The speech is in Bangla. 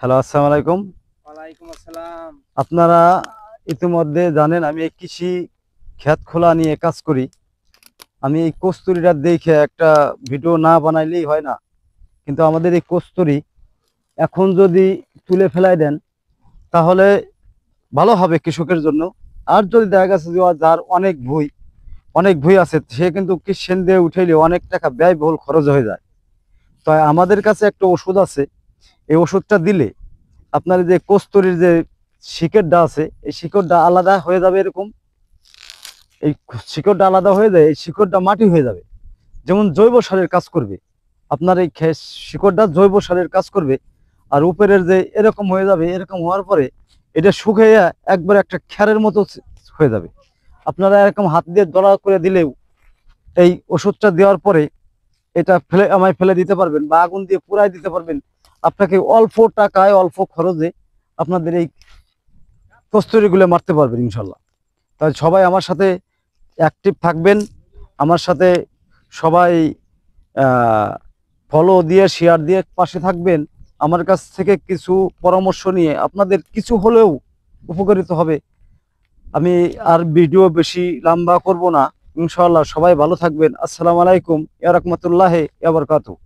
হ্যালো, আসসালামু আলাইকুম। ওয়ালাইকুম আসসালাম। আপনারা ইতিমধ্যে জানেন আমি এই কৃষি ক্ষেত খোলা নিয়ে কাজ করি। আমি এই কস্তুরীটা দেখে একটা ভিডিও না বানাইলেই হয় না। কিন্তু আমাদের এই কস্তুরী এখন যদি তুলে ফেলাই দেন তাহলে ভালো হবে কৃষকের জন্য। আর যদি দেখা গেছে যে যার অনেক ভুঁই আছে, সে কিন্তু কৃষি দিয়ে উঠাইলে অনেক টাকা ব্যয়বহুল খরচ হয়ে যায়। তাই আমাদের কাছে একটা ওষুধ আছে। এই ওষুধটা দিলে আপনার যে কস্তুরীর যে শিকড়টা আছে, এই শিকড়টা আলাদা হয়ে যাবে। এরকম এই শিকড়টা আলাদা হয়ে যায়, এই শিকড়টা মাটি হয়ে যাবে, যেমন জৈব সারের কাজ করবে। আপনার এই শিকড়টা জৈব সারের কাজ করবে। আর উপরের যে এরকম হয়ে যাবে, এরকম হওয়ার পরে এটা শুকিয়ে একবার একটা খ্যারের মতো হয়ে যাবে। আপনারা এরকম হাত দিয়ে দলা করে দিলেও এই ওষুধটা দেওয়ার পরে এটা আমায় ফেলে দিতে পারবেন বা আগুন দিয়ে পুড়াই দিতে পারবেন। আপনাকে অল্প টাকায় অল্প খরচে আপনাদের এই কস্তুরীগুলো মারতে পারবেন ইনশাল্লাহ। তাই সবাই আমার সাথে অ্যাক্টিভ থাকবেন। আমার সাথে সবাই ফলো দিয়ে শেয়ার দিয়ে পাশে থাকবেন। আমার কাছ থেকে কিছু পরামর্শ নিয়ে আপনাদের কিছু হলেও উপকারিত হবে। আমি আর ভিডিও বেশি লম্বা করব না। ইনশাআল্লাহ সবাই ভালো থাকবেন। আসসালামু আলাইকুম ওয়া রাহমাতুল্লাহি ওয়া বারাকাতুহু।